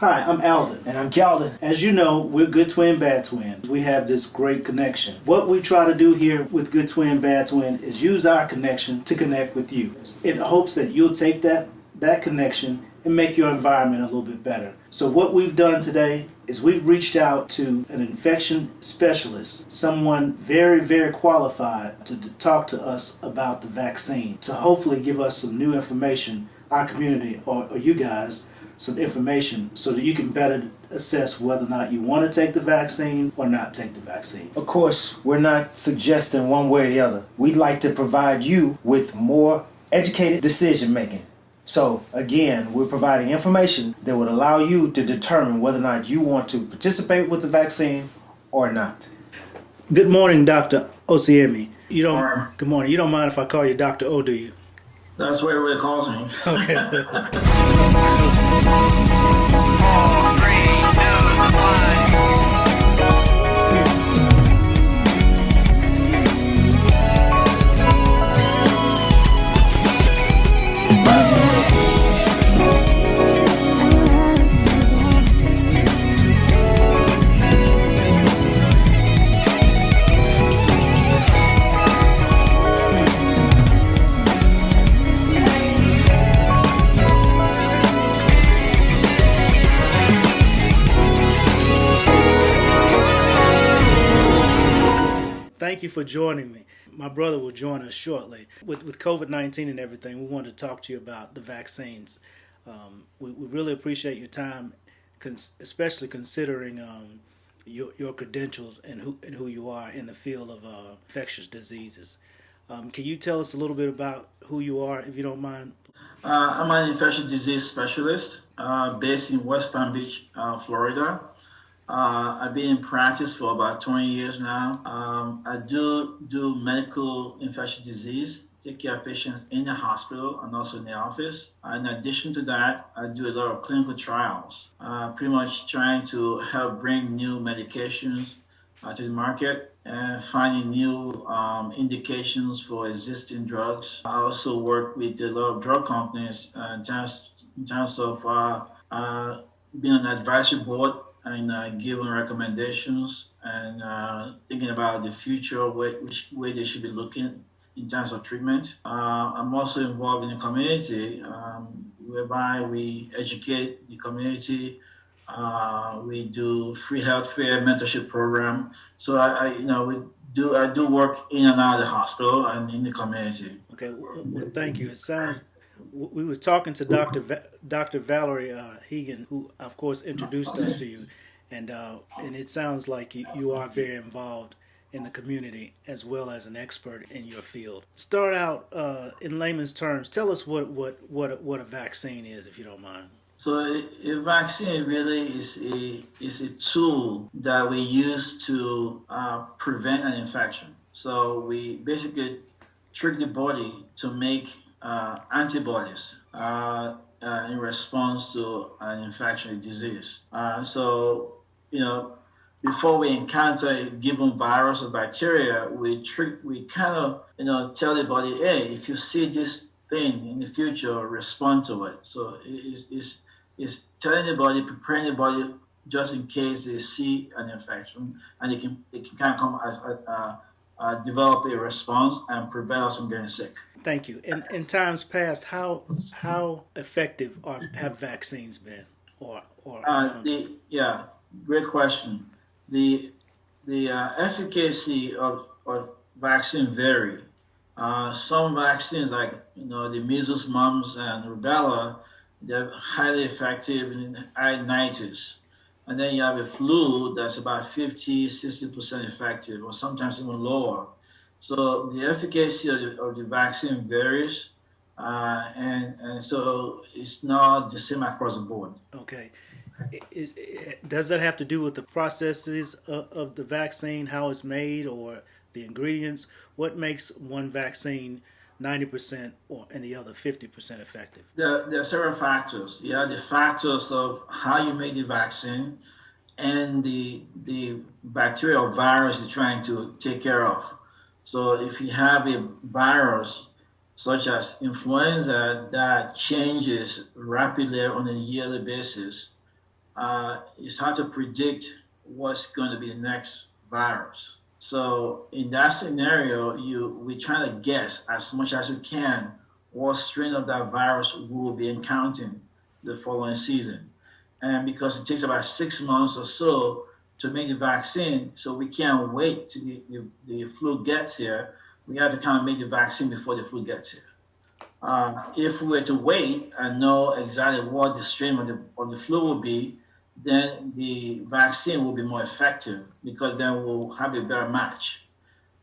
Hi, I'm Alden. And I'm Calden. As you know, we're Good Twin, Bad Twin. We have this great connection. What we try to do here with Good Twin, Bad Twin is use our connection to connect with you in hopes that you'll take that connection and make your environment a little bit better. So what we've done today is we've reached out to an infection specialist, someone very, very qualified to talk to us about the vaccine, to hopefully give us some new information, our community or you guys, some information so that you can better assess whether or not you want to take the vaccine or not take the vaccine. Of course, we're not suggesting one way or the other. We'd like to provide you with more educated decision making. So again, we're providing information that would allow you to determine whether or not you want to participate with the vaccine or not. Good morning, Dr. Osiyemi. Good morning. You don't mind if I call you Dr. O, do you? That's what everybody calls me. Okay. 4, 3, 2, 1. Thank you for joining me. My brother will join us shortly. With COVID-19 and everything, we wanted to talk to you about the vaccines. We really appreciate your time, especially considering your credentials and who you are in the field of infectious diseases. Can you tell us a little bit about who you are, if you don't mind? I'm an infectious disease specialist based in West Palm Beach, Florida. I've been in practice for about 20 years now. I do medical infectious disease, take care of patients in the hospital and also in the office. In addition to that, I do a lot of clinical trials, pretty much trying to help bring new medications to the market and finding new indications for existing drugs. I also work with a lot of drug companies in terms of being on the advisory board and giving recommendations and thinking about the future, which way they should be looking in terms of treatment. I'm also involved in the community, whereby we educate the community. We do free healthcare mentorship program. So I do work in and out of the hospital and in the community. Okay, well thank you. It sounds. We were talking to Dr. Valerie Hegan, who of course introduced us to you, and it sounds like you are very involved in the community as well as an expert in your field. Start out in layman's terms. Tell us what a vaccine is, if you don't mind. So a vaccine really is a tool that we use to prevent an infection. So we basically trick the body to make antibodies in response to an infection disease. So, before we encounter a given virus or bacteria, we kind of, tell the body, hey, if you see this thing in the future, respond to it. So it's telling the body, preparing the body just in case they see an infection, and it can kind of come as develop a response and prevent us from getting sick. Thank you. In times past, how effective have vaccines been? Great question. The efficacy of vaccine vary. Some vaccines, like the measles, mumps, and rubella, they're highly effective in high 90s. And then you have a flu that's about 50-60% effective, or sometimes even lower. So the efficacy of the vaccine varies, and so it's not the same across the board. Okay. Does that have to do with the processes of the vaccine, how it's made, or the ingredients? What makes one vaccine 90% and the other 50% effective? There are several factors. You have the factors of how you make the vaccine and the bacterial virus you're trying to take care of. So if you have a virus such as influenza that changes rapidly on a yearly basis, it's hard to predict what's going to be the next virus. So in that scenario, we try to guess as much as we can what strain of that virus we will be encountering the following season. And because it takes about 6 months or so to make the vaccine, so we can't wait till the flu gets here. We have to kind of make the vaccine before the flu gets here. If we were to wait and know exactly what the strain of the flu will be, then the vaccine will be more effective because then we'll have a better match.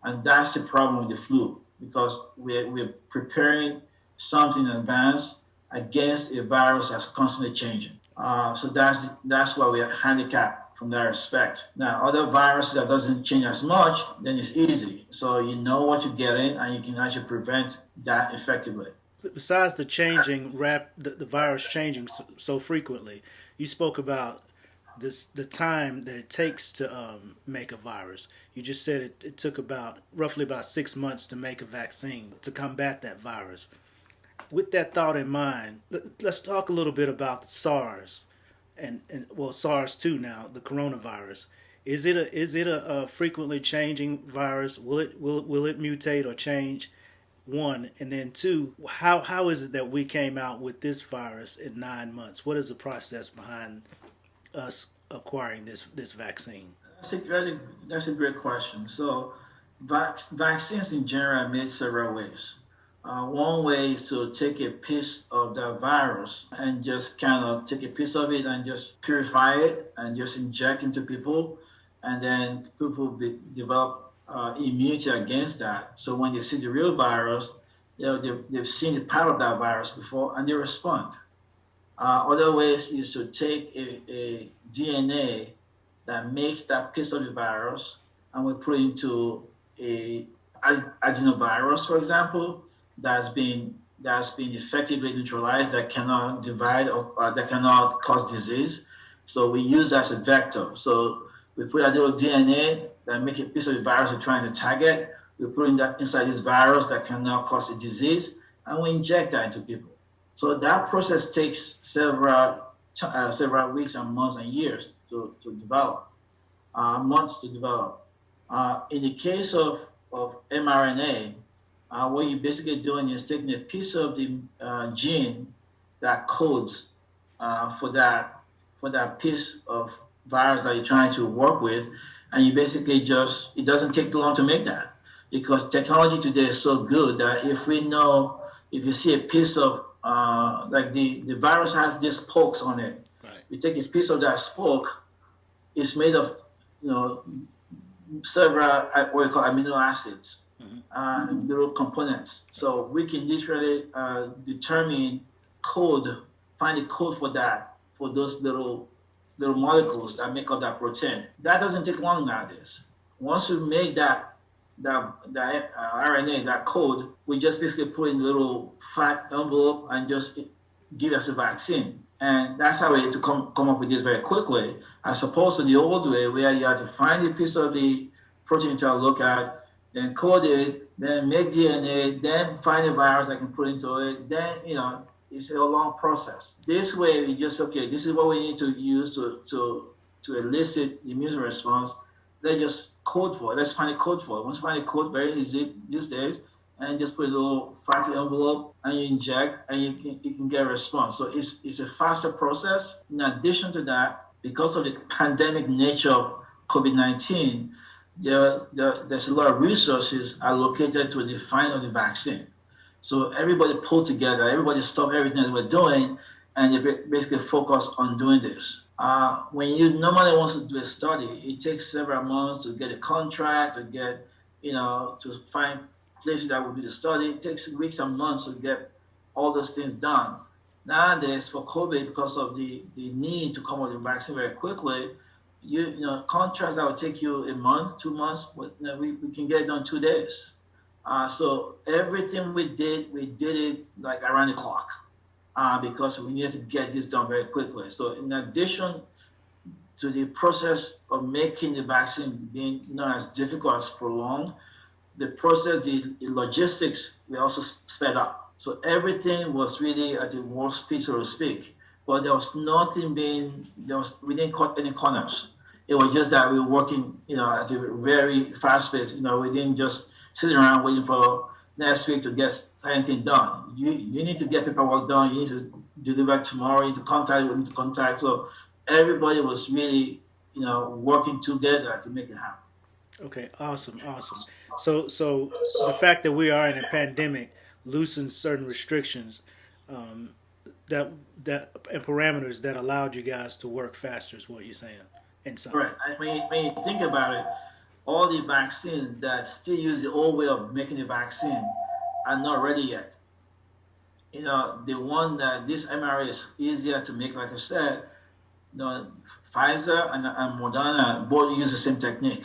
And that's the problem with the flu, because we're preparing something in advance against a virus that's constantly changing. So that's why we are handicapped from that respect. Now, other viruses that doesn't change as much, then it's easy. So you know what you're getting, and you can actually prevent that effectively. Besides the the virus changing so frequently, you spoke about the time that it takes to make a virus. You just said it took roughly about 6 months to make a vaccine to combat that virus. With that thought in mind, let's talk a little bit about SARS and SARS-2 now, the coronavirus. Is it a frequently changing virus? Will it mutate or change? One, and then two, how is it that we came out with this virus in 9 months? What is the process behind us acquiring this vaccine? That's a great question. So vaccines in general are made several ways. One way is to take a piece of the virus and just kind of take a piece of it and just purify it and just inject into people, and then people develop immunity against that. So when they see the real virus, they've seen a part of that virus before and they respond. Other ways is to take a DNA that makes that piece of the virus and we put it into a adenovirus, for example, that's been effectively neutralized, that cannot divide or that cannot cause disease. So we use that as a vector. So we put a little DNA that make a piece of the virus we're trying to target. We put inside this virus that cannot cause a disease, and we inject that into people. So that process takes several weeks and months and years to develop, months to develop. In the case of mRNA, what you're basically doing is taking a piece of the gene that codes for that piece of virus that you're trying to work with, and you basically it doesn't take too long to make that, because technology today is so good that if you see a piece of like the virus has these spokes on it, right. You take a piece of that spoke, it's made of several what we call amino acids, little components. So we can literally find a code for those little molecules that make up that protein. That doesn't take long nowadays. Once we make that RNA, that code, we just basically put in a little fat envelope and just give us a vaccine. And that's how we had to come up with this very quickly, as opposed to the old way where you had to find a piece of the protein to look at, then code it, then make DNA, then find a virus that can put into it. Then, it's a long process. This way, we just, this is what we need to use to elicit the immune response. Let's just code for it. Let's find a code for it. Once you find a code, very easy these days, and just put a little fatty envelope and you inject, and you can get a response. So it's a faster process. In addition to that, because of the pandemic nature of COVID-19, there's a lot of resources allocated to the finding of the vaccine. So everybody pulled together, everybody stopped everything that we're doing, and they basically focus on doing this. When you normally want to do a study, it takes several months to get a contract, to get, to find places that will do the study. It takes weeks and months to get all those things done. Nowadays, for COVID, because of the need to come up with a vaccine very quickly, contracts that would take you a month, 2 months, we can get it done 2 days. So everything we did it like around the clock because we needed to get this done very quickly. So in addition to the process of making the vaccine being not as difficult as prolonged, the process, the logistics, we also sped up. So everything was really at the warp speed, so to speak. but there was nothing we didn't cut any corners. It was just that we were working, at a very fast pace. We didn't just sit around waiting for next week to get anything done. You need to get paperwork done. You need to deliver tomorrow. You need to contact. We need to contact. So everybody was really, working together to make it happen. Okay, awesome. So the fact that we are in a pandemic loosens certain restrictions that and parameters that allowed you guys to work faster is what you're saying. Right. And when you think about it, all the vaccines that still use the old way of making the vaccine are not ready yet. The one that this mRNA is easier to make, like I said, Pfizer and Moderna both use the same technique.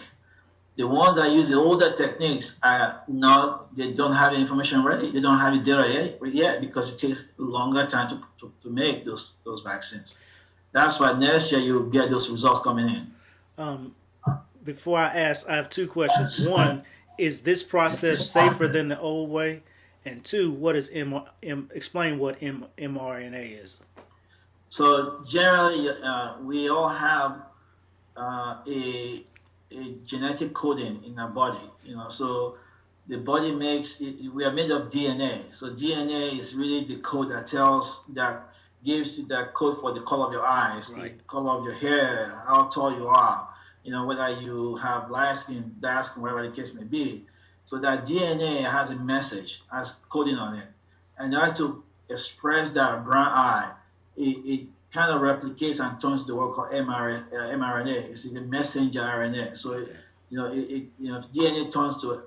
The ones that use the older techniques they don't have the information ready. They don't have the data yet because it takes a longer time to make those vaccines. That's why next year you'll get those results coming in. Before I ask, I have two questions. One, is this process safer than the old way? And two, what is explain what mRNA is? So generally, we all have a genetic coding in our body. So the body we are made of DNA. So DNA is really the code that gives you that code for the color of your eyes, right, the color of your hair, how tall you are, whether you have light skin, dark skin, whatever the case may be. So that DNA has a message, has coding on it. And in order to express that brown eye, it kind of replicates and turns to what called mRNA. It's the messenger RNA. So, if DNA turns to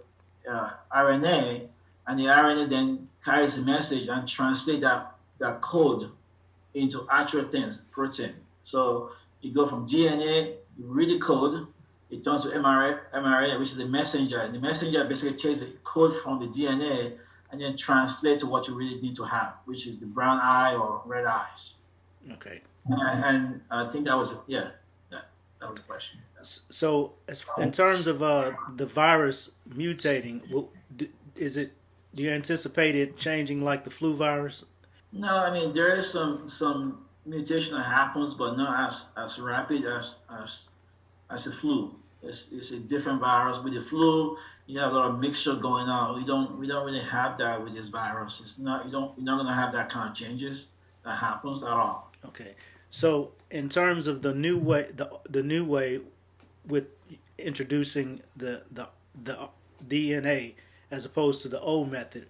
RNA, and the RNA then carries the message and translate that code into actual things, protein. So you go from DNA, you read the code, it turns to mRNA, which is the messenger. And the messenger basically takes the code from the DNA and then translate to what you really need to have, which is the brown eye or red eyes. Okay. And I think that was that was the question. So, in terms of the virus mutating, do you anticipate it changing like the flu virus? No, I mean there is some mutation that happens, but not as rapid as the flu. It's a different virus. With the flu, you have a lot of mixture going on. We don't really have that with this virus. It's not you're not gonna have that kind of changes that happens at all. Okay. So in terms of the new way, the new way with introducing the DNA as opposed to the old method,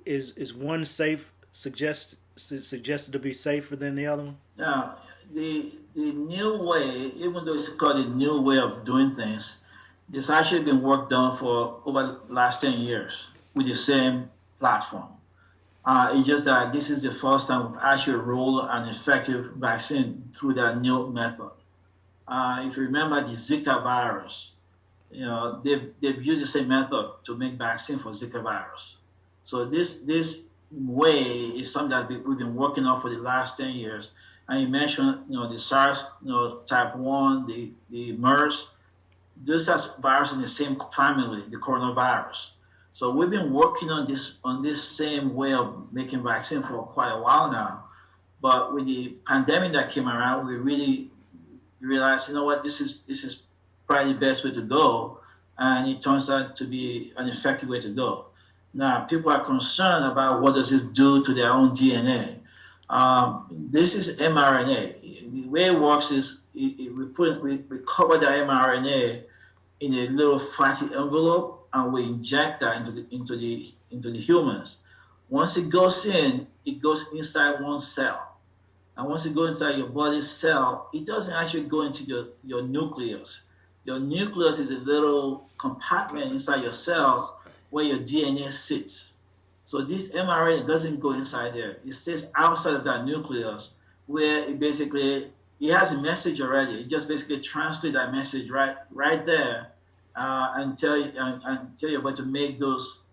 is one suggested to be safer than the other one? Now, the new way, even though it's called a new way of doing things, it's actually been work done for over the last 10 years with the same platform. It's just that this is the first time we've actually rolled an effective vaccine through that new method. If you remember the Zika virus, they've used the same method to make vaccine for Zika virus. So this way is something that we've been working on for the last 10 years. And you mentioned, the SARS, type 1, the MERS. Those are viruses in the same family, the coronavirus. So we've been working on this same way of making vaccine for quite a while now. But with the pandemic that came around, we really realized, this is probably the best way to go. And it turns out to be an effective way to go. Now, people are concerned about what does this do to their own DNA. This is mRNA. The way it works is we cover the mRNA in a little fatty envelope, and we inject that into the humans. Once it goes inside one cell. And once it goes inside your body's cell, it doesn't actually go into your nucleus. Your nucleus is a little compartment inside your cell where your DNA sits. So this mRNA doesn't go inside there. It stays outside of that nucleus where it has a message already. It just basically translates that message right there and tell your body to make those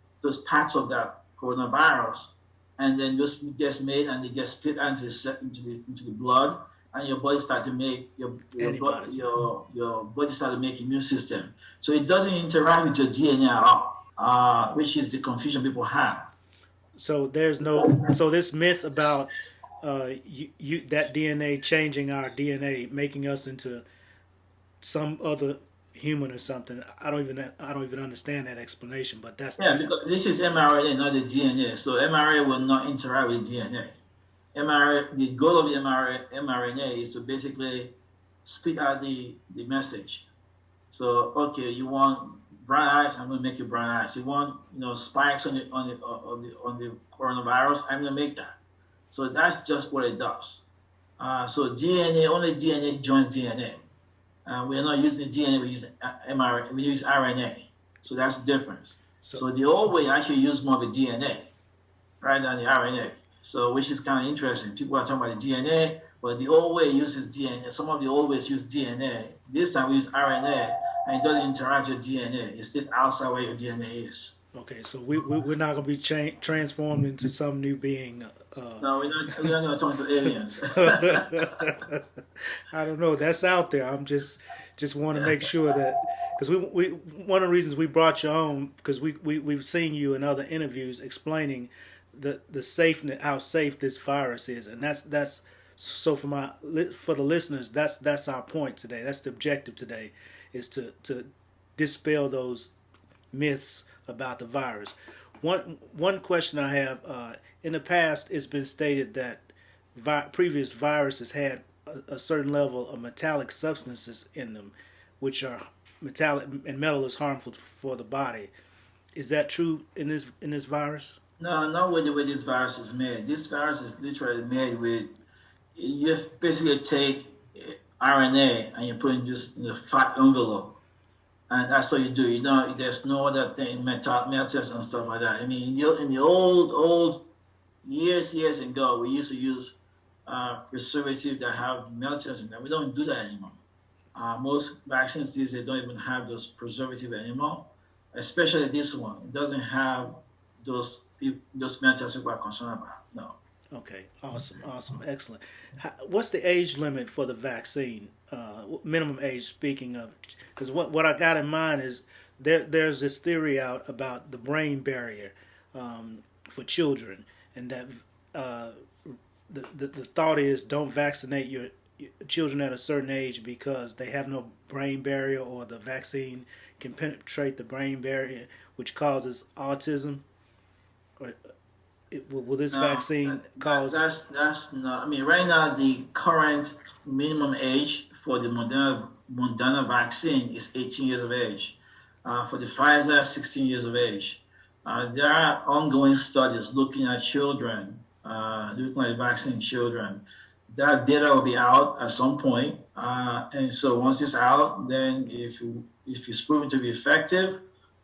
parts of that coronavirus, and then those gets made and it gets split into the blood, and your body start to make your body start to make immune system. So it doesn't interact with your DNA at all, which is the confusion people have. So this myth about that DNA changing our DNA, making us into some other human or something. I don't even understand that explanation, but Yeah, that's because this is mRNA, not the DNA. So mRNA will not interact with DNA. mRNA, the goal of the mRNA is to basically spit out the message. So okay, you want brown eyes, I'm gonna make you brown eyes. You want spikes on the coronavirus, I'm gonna make that. So that's just what it does. So only DNA joins DNA. We're not using the DNA, we use mRNA, we use RNA. So that's the difference. So the old way actually use more of the DNA rather than the RNA. So which is kind of interesting. People are talking about the DNA, but the old way uses DNA. Some of the old ways use DNA. This time we use RNA, and it doesn't interact with DNA. It stays outside where your DNA is. okay. So we're not going to be transformed into some new being. No, we're not going to turn to aliens. I don't know. That's out there. I'm just want to make sure that, because we one of the reasons we brought you on, because we've seen you in other interviews explaining the safeness, how safe this virus is, and that's so for the listeners, that's our point today. That's the objective today, is to dispel those myths about the virus. One question I have, in the past, it's been stated that previous viruses had a certain level of metallic substances in them, which are metallic, and metal is harmful for the body. Is that true in this virus? No, not with the way this virus is made. This virus is literally made with, you basically take RNA and you put it in just in a fat envelope. And that's what you do. There's no other thing, metals and stuff like that. I mean, in the old years ago, we used to use preservatives that have metals in them. We don't do that anymore. Most vaccines these days don't even have those preservatives anymore, especially this one. It doesn't have those metals we are concerned about. No. Okay, awesome, excellent. What's the age limit for the vaccine? Minimum age, speaking of, because what I got in mind is there's this theory out about the brain barrier for children, and that the thought is don't vaccinate your children at a certain age because they have no brain barrier, or the vaccine can penetrate the brain barrier, which causes autism. Or will this vaccine cause? That's not. I mean, right now the current minimum age for the Moderna vaccine is 18 years of age. For the Pfizer, 16 years of age. There are ongoing studies looking at children, looking at vaccine children. That data will be out at some point, and so once it's out, then if it's proven to be effective,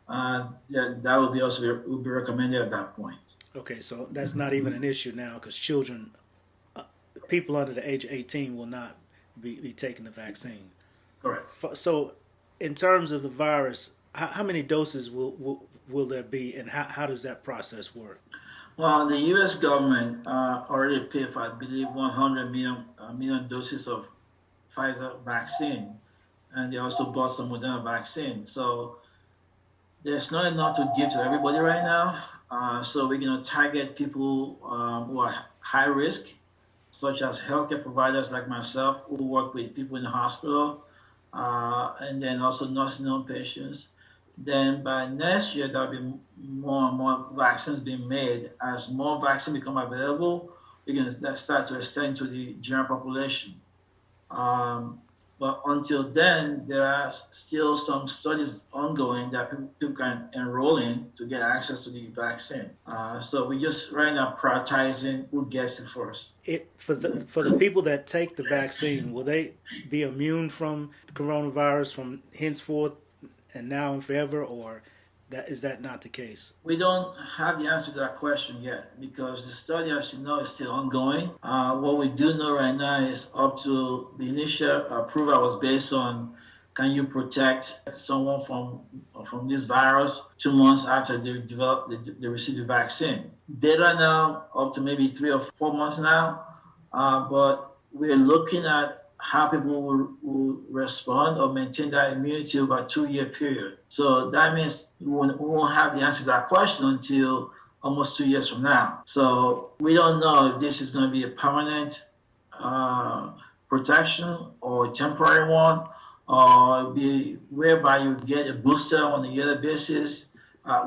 that will be recommended at that point. Okay, so that's not even an issue now, because children, people under the age of 18 will not be taking the vaccine. Correct. So, in terms of the virus, how many doses will there be, and how does that process work? Well, the U.S. government already paid for, I believe, 100 million doses of Pfizer vaccine, and they also bought some Moderna vaccine. So there's not enough to give to everybody right now. So we're going to target people who are high risk, such as healthcare providers like myself who work with people in the hospital, and then also nursing home patients. Then by next year, there'll be more and more vaccines being made. As more vaccines become available, we can start to extend to the general population. But until then, there are still some studies ongoing that people can enroll in to get access to the vaccine. So we just right now prioritizing who gets it first. For the people that take the vaccine, will they be immune from the coronavirus from henceforth and now and forever, or is that not the case? We don't have the answer to that question yet, because the study, as you know, is still ongoing. What we do know right now is up to the initial approval was based on, can you protect someone from this virus 2 months after they receive the vaccine? Data now up to maybe 3 or 4 months now, but we're looking at how people will respond or maintain that immunity over a 2-year period. So that means we won't have the answer to that question until almost 2 years from now. So we don't know if this is going to be a permanent protection or a temporary one, or be whereby you get a booster on a yearly basis.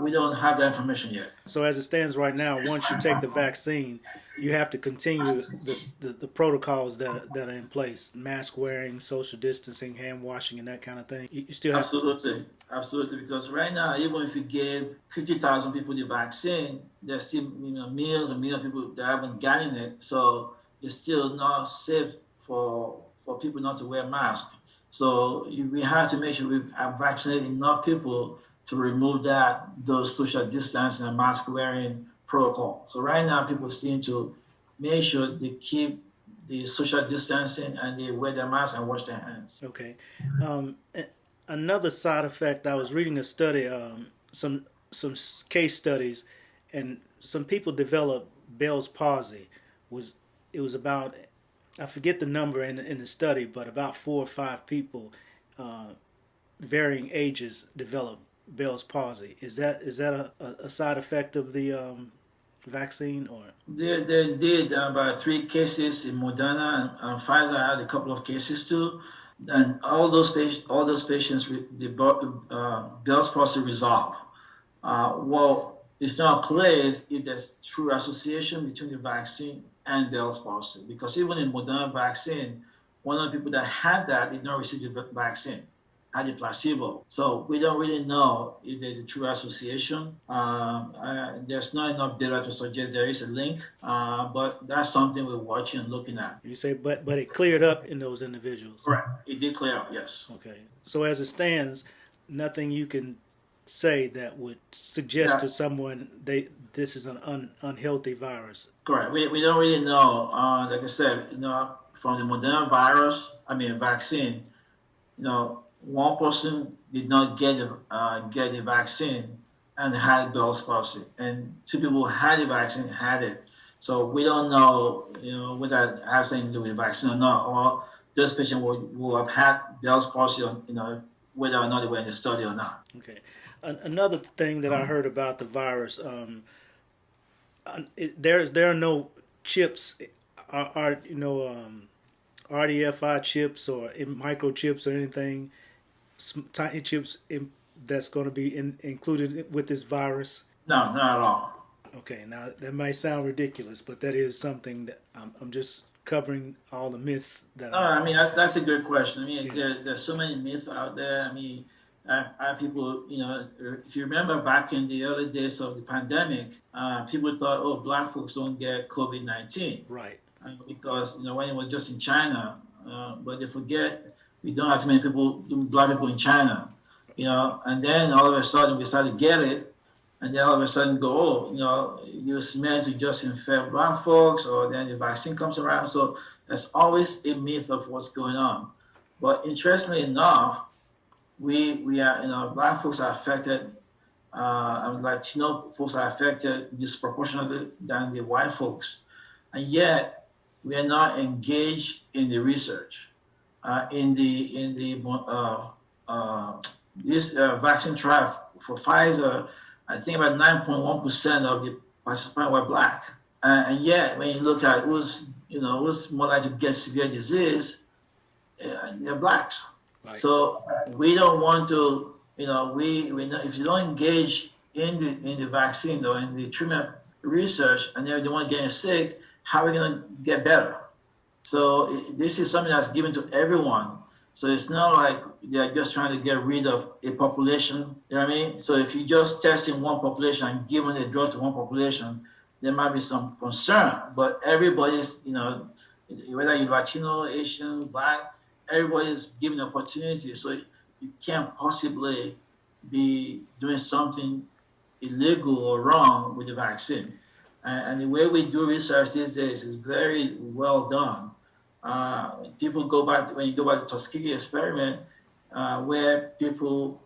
We don't have that information yet. So as it stands right now, once you take the vaccine, you have to continue the protocols that are in place: mask wearing, social distancing, hand washing, and that kind of thing. You still have Absolutely. Because right now, even if you gave 50,000 people the vaccine, there's still millions and millions of people that haven't gotten it. So it's still not safe for people not to wear masks. So we have to make sure we have vaccinated enough people to remove those social distancing and mask wearing protocol. So right now, people still need to make sure they keep the social distancing and they wear their mask and wash their hands. Okay. Another side effect, I was reading a study, some case studies, and some people developed Bell's palsy. It was about, I forget the number in the study, but about 4 or 5 people, varying ages, developed Bell's palsy. Is that a side effect of the vaccine, or? They did about 3 cases in Moderna, and Pfizer had a couple of cases too. And all those patients, the Bell's palsy resolved. Well, it's not clear if there's true association between the vaccine and Bell's palsy, because even in Moderna vaccine, one of the people that had that did not receive the vaccine, had a placebo. So we don't really know if there's a true association. There's not enough data to suggest there is a link, but that's something we're watching and looking at. You say, but it cleared up in those individuals. Correct. It did clear up, yes. Okay. So as it stands, nothing you can say that would suggest to someone this is an unhealthy virus. Correct. We don't really know. Like I said, from the Moderna vaccine, one person did not get the vaccine and had Bell's palsy, and 2 people who had the vaccine had it. So we don't know, whether it has anything to do with the vaccine or not, or those patients will have had Bell's palsy, whether or not they were in the study or not. Okay. Another thing that I heard about the virus, there are no chips, RDFI chips or microchips or anything, tiny chips that's going to be included with this virus? No, not at all. Okay, now that might sound ridiculous, but that is something that I'm just covering all the myths that. That's a good question. There's so many myths out there. People, if you remember back in the early days of the pandemic, people thought, Black folks don't get COVID-19. Right. Because, when it was just in China, but they forget we don't have too many Black people in China, and then all of a sudden we started to get it, and then all of a sudden go, it's meant to just infect Black folks, or then the vaccine comes around. So there's always a myth of what's going on. But interestingly enough, we are, Black folks are affected, and Latino folks are affected disproportionately than the white folks, and yet we are not engaged in the research. This vaccine trial for Pfizer, I think about 9.1% of the participants were Black, and yet when you look at who's more likely to get severe disease, they're Blacks. Right. So we don't want to, if you don't engage in the vaccine or in the treatment research, and then they want to get sick, how are we going to get better? So this is something that's given to everyone. So it's not like they're just trying to get rid of a population. You know what I mean? So if you just test in one population and giving the drug to one population, there might be some concern. But everybody's, whether you're Latino, Asian, Black, everybody's given opportunity. So you can't possibly be doing something illegal or wrong with the vaccine. And the way we do research these days is very well done. People go back when you go back to Tuskegee Experiment, where people,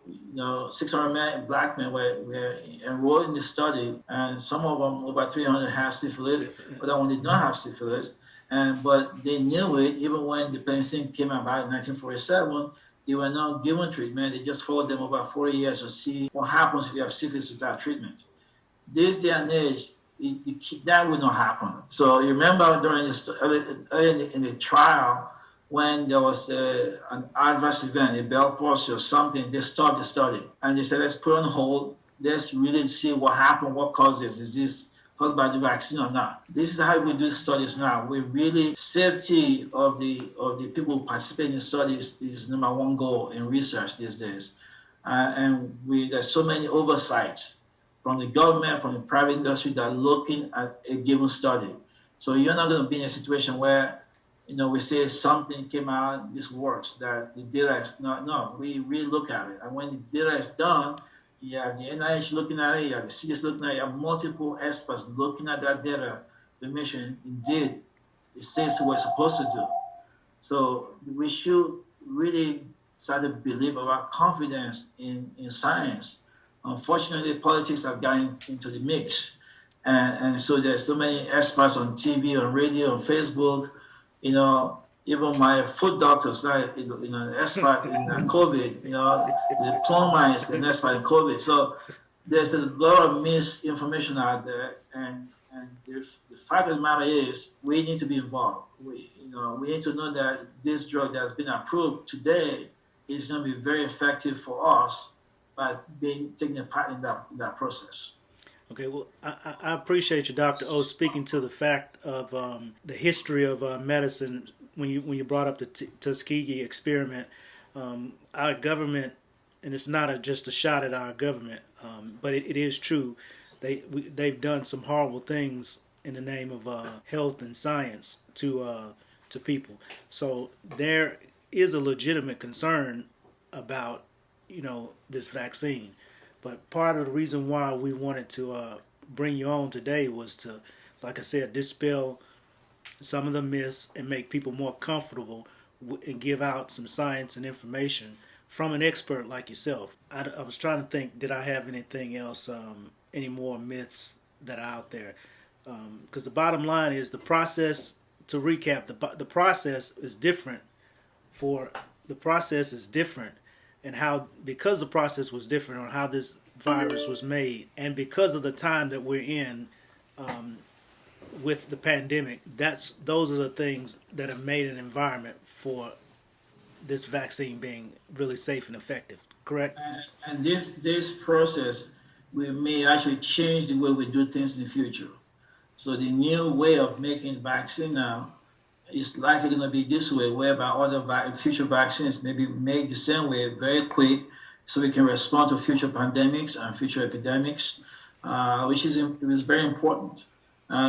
600 Black men were enrolled in the study, and some of them, about 300, had syphilis, but that one did not have syphilis. But they knew it even when the penicillin came about in 1947. They were not given treatment. They just followed them over 40 years to see what happens if you have syphilis without treatment. This day and age, that will not happen. So you remember during early in the trial, when there was an adverse event, a Bell palsy or something, they stopped the study and they said, let's put on hold. Let's really see what happened, what caused this. Is this caused by the vaccine or not? This is how we do studies now. We really safety of the people who participate in studies is number one goal in research these days. And there's so many oversights from the government, from the private industry that are looking at a given study. So you're not going to be in a situation where, we say something came out, this works, that the data is not, no, we really look at it. And when the data is done, you have the NIH looking at it, you have the CDC looking at it, you have multiple experts looking at that data to make sure indeed it says what it's supposed to do. So we should really start to believe about confidence in science. Unfortunately, politics have gotten into the mix. And so there's so many experts on TV, on radio, on Facebook. Even my foot doctors, expert in COVID. The plumber is an expert in COVID. So there's a lot of misinformation out there, and the fact of the matter is we need to be involved. We need to know that this drug that has been approved today is going to be very effective for us by taking a part in that process. Okay, well, I appreciate you, Dr. O, speaking to the fact of the history of medicine. When you brought up the Tuskegee Experiment, our government, and it's not just a shot at our government, but it is true. They've done some horrible things in the name of health and science to people. So there is a legitimate concern about this vaccine. But part of the reason why we wanted to bring you on today was to, like I said, dispel some of the myths and make people more comfortable and give out some science and information from an expert like yourself. I was trying to think, did I have anything else, any more myths that are out there? Because the bottom line is the process, to recap, the process is different and how, because the process was different on how this virus was made, and because of the time that we're in with the pandemic, those are the things that have made an environment for this vaccine being really safe and effective. Correct? And this process may actually change the way we do things in the future. So the new way of making vaccine now is likely going to be this way, whereby other future vaccines may be made the same way, very quick, so we can respond to future pandemics and future epidemics, which is very important.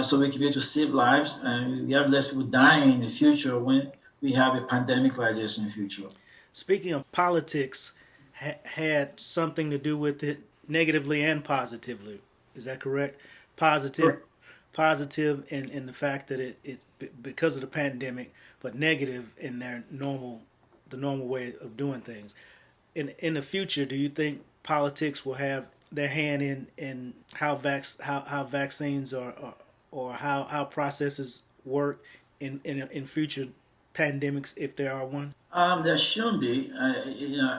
So we can be able to save lives, and we have less people dying in the future when we have a pandemic like this in the future. Speaking of politics, had something to do with it negatively and positively. Is that correct? Positive in the fact that it because of the pandemic, but negative in the normal way of doing things. In the future, do you think politics will have their hand in how vaccines or how processes work in future pandemics, if there are one? There shouldn't be,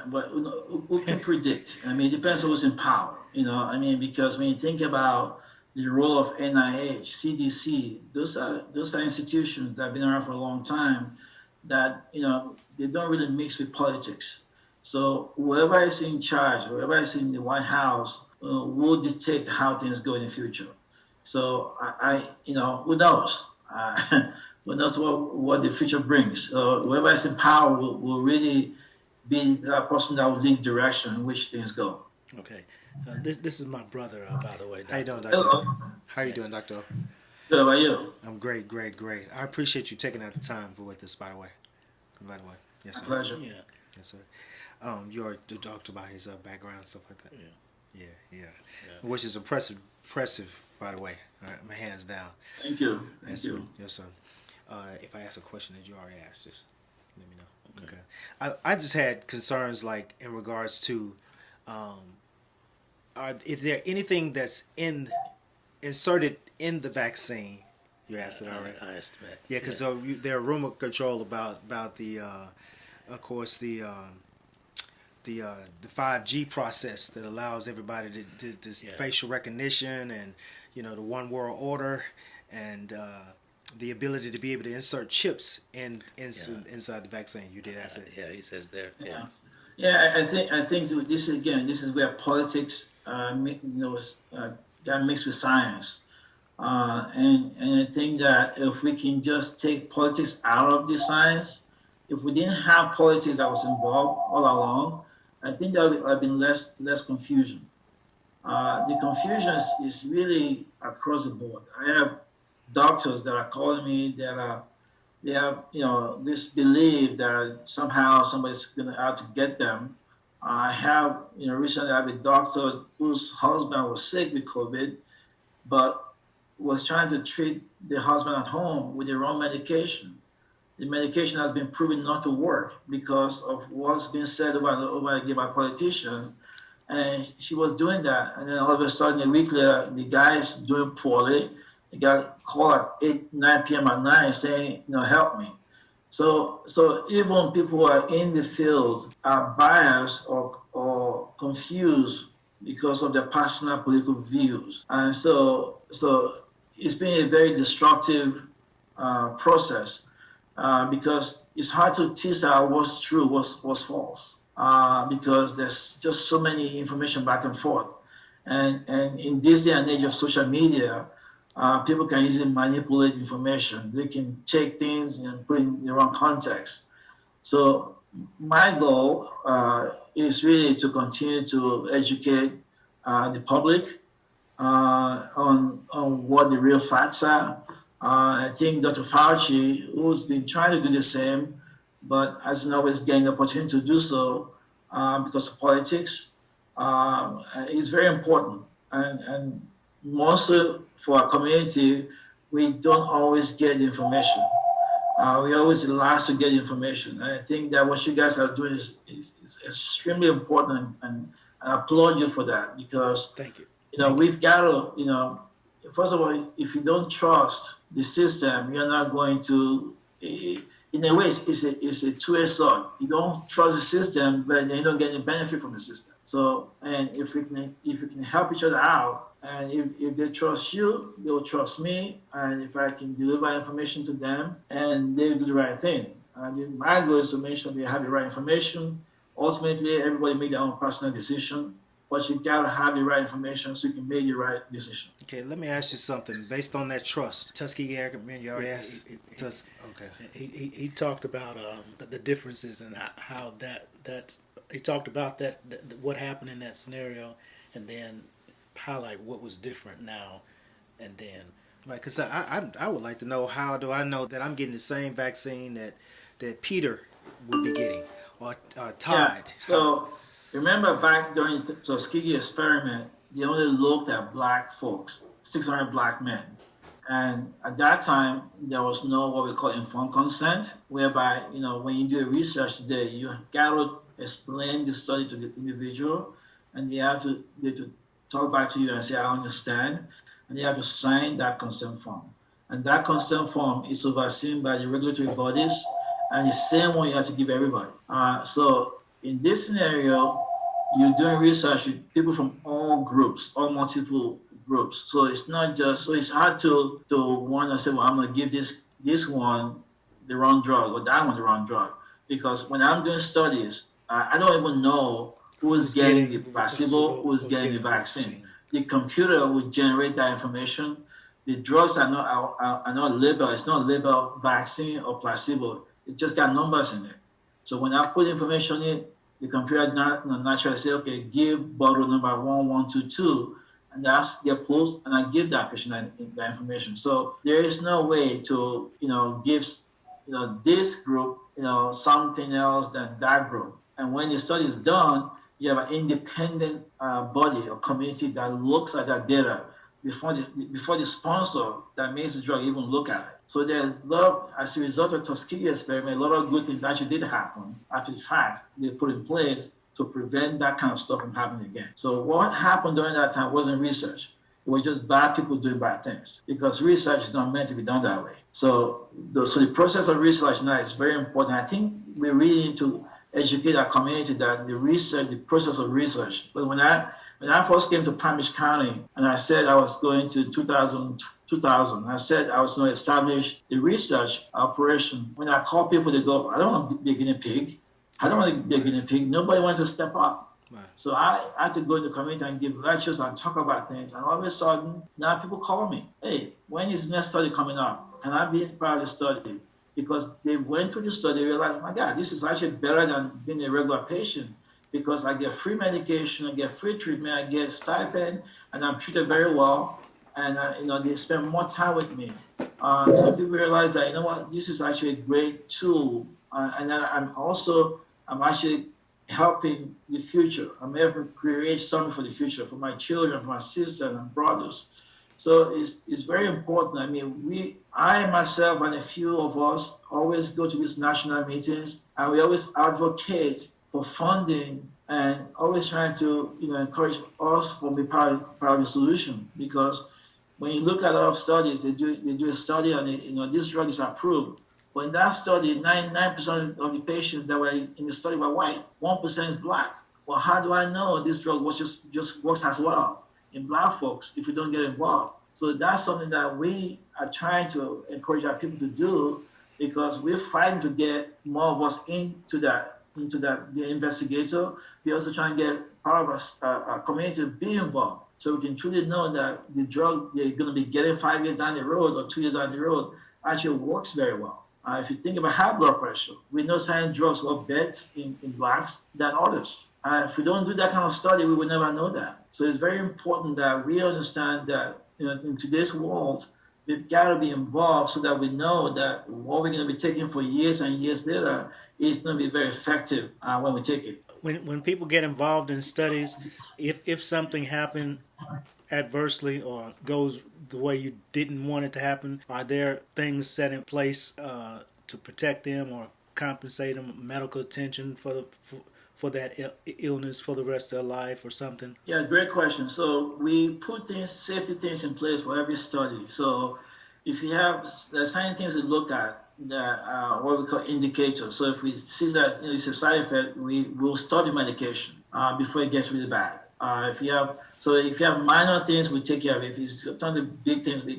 but who can predict? I mean, it depends on who's in power. Because when you think about the role of NIH, CDC, those are institutions that have been around for a long time that, they don't really mix with politics. So whoever is in charge, whoever is in the White House, will dictate how things go in the future. So who knows? Who knows what the future brings? Whoever is in power will really be that person that will lead the direction in which things go. Okay. This is my brother, by the way. How you doing, Doctor? Hello. How you doing, Doctor? Good, how about you? I'm great. I appreciate you taking out the time with us, by the way. Yes, sir. My pleasure. Yeah. Yes, sir. You already talked about his background and stuff like that. Yeah. Which is impressive, by the way. My hands down. Thank you. Yes, sir. If I ask a question that you already asked, just let me know. Okay. I just had concerns, like, in regards to, is there anything that's inserted in the vaccine? You asked it already. I asked that. Yeah, because there are rumor control about the, of course, the the 5G process that allows everybody to this facial recognition and the one world order and the ability to be able to insert chips inside the vaccine. You did ask it. Yeah, he says there. I think this is where politics got mixed with science. And I think that if we can just take politics out of the science, if we didn't have politics that was involved all along, I think there would have been less confusion. The confusion is really across the board. I have doctors that are calling me that they have this belief that somehow somebody's going to out to get them. I have recently I have a doctor whose husband was sick with COVID, but was trying to treat the husband at home with the wrong medication. The medication has been proven not to work because of what's been said over again by politicians. And she was doing that. And then all of a sudden, a week later, the guy is doing poorly. He got called at 8, 9 p.m. at night saying, help me. So even people who are in the field are biased or confused because of their personal political views. And so it's been a very destructive process because it's hard to tease out what's true, what's false, because there's just so many information back and forth. And in this day and age of social media, people can easily manipulate information. They can take things and put it in the wrong context. So my goal is really to continue to educate the public on what the real facts are. I think Dr. Fauci, who's been trying to do the same, but hasn't always getting the opportunity to do so because of politics, is very important. And mostly for our community, we don't always get the information. We always the last to get information. And I think that what you guys are doing is extremely important, and I applaud you for that, because Thank you. We've got to, first of all, if you don't trust the system, you're not going to, in a way, it's a two-way sword. You don't trust the system, but then you don't get any benefit from the system. So, and if we can help each other out, and if they trust you, they will trust me, and if I can deliver information to them, and they do the right thing. My goal is to make sure they have the right information. Ultimately, everybody make their own personal decision. But you gotta have the right information so you can make the right decision. Okay, let me ask you something. Based on that trust, Tuskegee Experiment, you already asked. Okay. He talked about the differences and how that's he talked about that what happened in that scenario, and then highlight what was different now, and then Right, because I would like to know, how do I know that I'm getting the same vaccine that Peter would be getting, or Todd? Yeah. So remember back during the Tuskegee Experiment, they only looked at black folks, 600 black men. And at that time, there was no what we call informed consent, whereby, when you do research today, you got to explain the study to the individual, and they have to talk back to you and say, I understand, and they have to sign that consent form. And that consent form is overseen by the regulatory bodies, and the same one you have to give everybody. So in this scenario, you're doing research with people from all groups, all multiple groups. So it's not just, so it's hard to want to say, well, I'm going to give this one the wrong drug, or that one the wrong drug. Because when I'm doing studies, I don't even know who's getting the placebo, who's getting the vaccine. The computer will generate that information. The drugs are not labeled. It's not labeled vaccine or placebo. It's just got numbers in it. So when I put information in, the computer naturally say, okay, give bottle number 1122, and that's their pulse, and I give that patient that information. So there is no way to give this group something else than that group. And when the study is done, you have an independent body or community that looks at that data before the sponsor that makes the drug even look at it. So there's a lot, as a result of Tuskegee Experiment, a lot of good things actually did happen after the fact they put in place to prevent that kind of stuff from happening again. So what happened during that time wasn't research. It was just bad people doing bad things, because research is not meant to be done that way. So the process of research now is very important. I think we really need to educate our community that the process of research. But when I first came to Palm Beach County and I said I was going to 2000, I said I was going to establish the research operation. When I call people, they go, I don't want to be a guinea pig. I don't want to be a guinea pig. Nobody wanted to step up. Right. So I had to go to the community and give lectures and talk about things. And all of a sudden, now people call me, hey, when is the next study coming up? Can I be part of the study? Because they went through the study, realized, my God, this is actually better than being a regular patient, because I get free medication, I get free treatment, I get stipend, and I'm treated very well. And they spend more time with me. So people realize that, this is actually a great tool. And then I'm actually helping the future. I'm able to create something for the future, for my children, for my sisters and brothers. So it's very important. I mean, I myself and a few of us always go to these national meetings, and we always advocate for funding and always trying to encourage us to be part of the solution. Because when you look at a lot of studies, they do a study on this drug is approved. But in that study, 99% of the patients that were in the study were white, 1% is black. Well, how do I know this drug just works as well in black folks if we don't get involved? So that's something that we are trying to encourage our people to do, because we're fighting to get more of us into the investigator. We're also trying to get part of our community to be involved, so we can truly know that the drug they're going to be getting 5 years down the road or 2 years down the road actually works very well. If you think about high blood pressure, we know certain drugs work better in blacks than others. If we don't do that kind of study, we will never know that. So it's very important that we understand that in today's world, we've got to be involved so that we know that what we're going to be taking for years and years later is going to be very effective when we take it. When people get involved in studies, if something happened adversely or goes the way you didn't want it to happen, are there things set in place to protect them or compensate them, medical attention for that illness for the rest of their life or something? Yeah, great question. So we put safety things in place for every study. So if you have, there's certain things to look at that what we call indicators. So if we see that it's a side effect, we will stop the medication before it gets really bad. If you have minor things, we take care of it. If it's some of the big things, we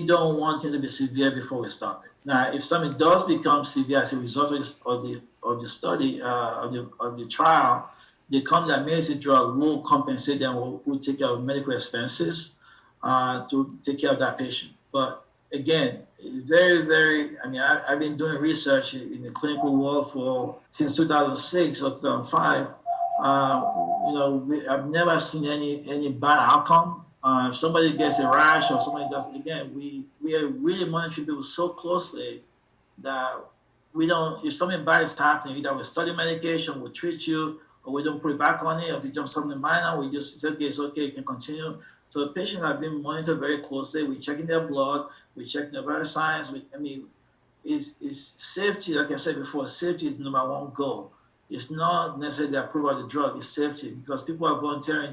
don't want things to be severe before we stop it. Now, if something does become severe as a result of the study of the trial, the company that makes the drug will compensate them. Will take care of medical expenses to take care of that patient. But again, it's very, very. I mean, I've been doing research in the clinical world since 2006 or 2005. I've never seen any bad outcome. If somebody gets a rash or somebody does it again, we are really monitoring people so closely that we don't. If something bad is happening, either we study medication, we treat you, or we don't put it back on it. Or if it's something minor, we just say, okay, it's okay, you can continue. So the patients have been monitored very closely. We're checking their blood, we're checking their vital signs. Is safety, like I said before, safety is the number one goal. It's not necessarily the approval of the drug, it's safety, because people are volunteering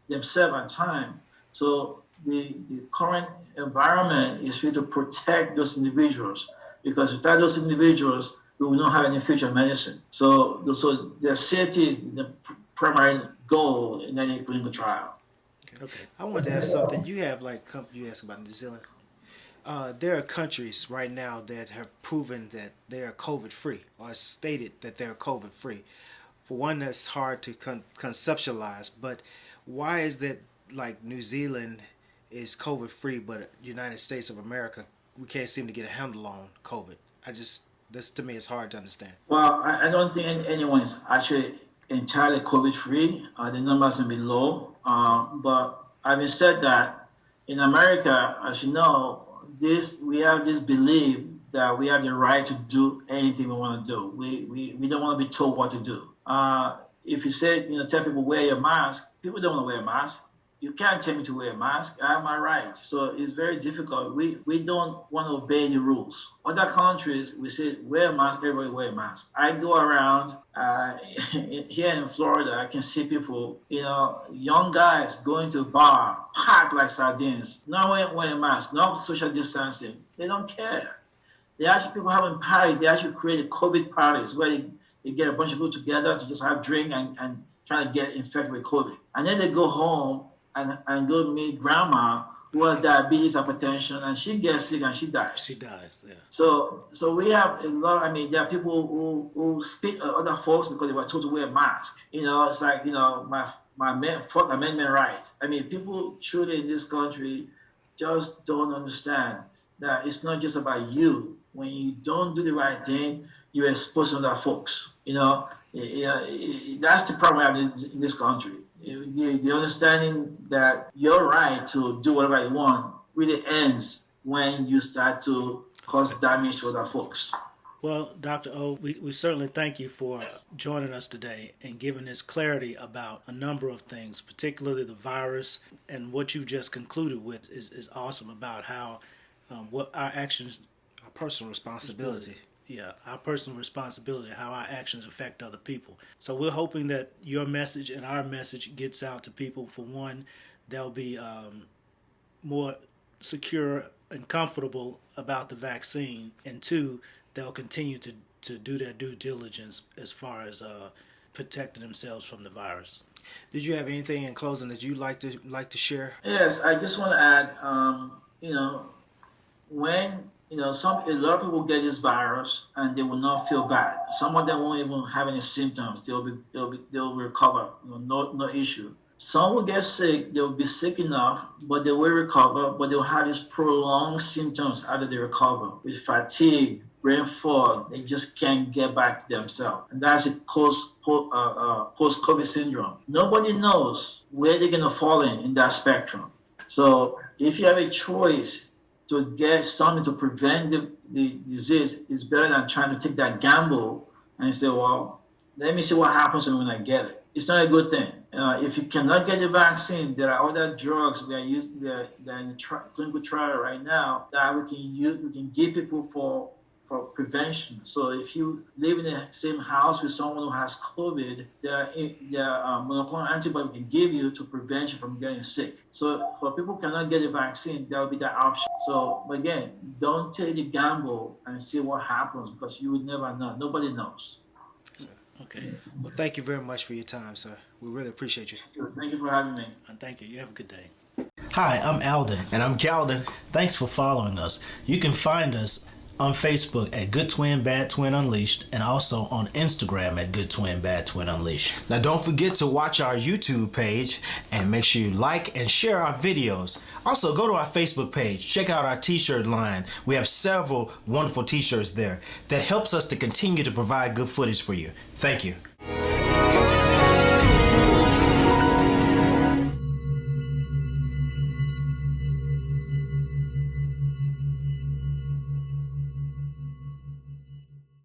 themselves and time. So the current environment is here to protect those individuals, because without those individuals, we will not have any future medicine. So their safety is the primary goal in any clinical trial. Okay. I wanted to ask something. You have you asked about New Zealand. There are countries right now that have proven that they are COVID-free or stated that they're COVID-free. For one, that's hard to conceptualize, but why is that like New Zealand is COVID-free, but United States of America, we can't seem to get a handle on COVID? This to me is hard to understand. Well, I don't think anyone is actually entirely COVID-free. The numbers will be low. But having said that, in America, as you know, we have this belief that we have the right to do anything we want to do. We don't want to be told what to do. If you say, tell people wear your mask, people don't want to wear a mask. You can't tell me to wear a mask. I have my right. So it's very difficult. We don't want to obey the rules. Other countries, we say wear a mask, everybody wear a mask. I go around here in Florida, I can see people, young guys going to a bar, packed like sardines, not wearing a mask, not social distancing. They don't care. People having parties. They actually create COVID parties where they they get a bunch of people together to just have drink and try to get infected with COVID. And then they go home and go meet grandma who has diabetes, hypertension, and she gets sick and she dies. She dies, yeah. So we have a lot. I mean, there are people who speak to other folks because they were told to wear a mask. It's like, my Fourth Amendment rights. I mean, people truly in this country just don't understand that it's not just about you. When you don't do the right thing, you're exposed to other folks. That's the problem we have in this country. The understanding that your right to do whatever you want really ends when you start to cause damage to other folks. Well, Dr. O, we certainly thank you for joining us today and giving us clarity about a number of things, particularly the virus. And what you just concluded with is awesome about how what our actions, our personal responsibility. Yeah, our personal responsibility, how our actions affect other people. So we're hoping that your message and our message gets out to people. For one, they'll be more secure and comfortable about the vaccine. And two, they'll continue to do their due diligence as far as protecting themselves from the virus. Did you have anything in closing that you'd like to share? Yes, I just want to add, when a lot of people get this virus and they will not feel bad. Some of them won't even have any symptoms. They'll recover. No issue. Some will get sick. They'll be sick enough, but they will recover. But they'll have these prolonged symptoms after they recover, with fatigue, brain fog. They just can't get back to themselves, and that's a post-COVID syndrome. Nobody knows where they're gonna fall in that spectrum. So if you have a choice to get something to prevent the disease, it's better than trying to take that gamble and say, well, let me see what happens when I get it. It's not a good thing. If you cannot get the vaccine, there are other drugs that are in the clinical trial right now that we can give people for prevention. So if you live in the same house with someone who has COVID, there are monoclonal antibodies we can give you to prevent you from getting sick. So for people who cannot get the vaccine, there will be that option. So again, don't take the gamble and see what happens, because you would never know. Nobody knows. Okay. Well, thank you very much for your time, sir. We really appreciate you. Thank you for having me. Thank you. You have a good day. Hi, I'm Alden. And I'm Calden. Thanks for following us. You can find us on Facebook at Good Twin Bad Twin Unleashed, and also on Instagram at Good Twin Bad Twin Unleashed. Now don't forget to watch our YouTube page and make sure you like and share our videos. Also go to our Facebook page, check out our t-shirt line. We have several wonderful t-shirts there that helps us to continue to provide good footage for you. Thank you.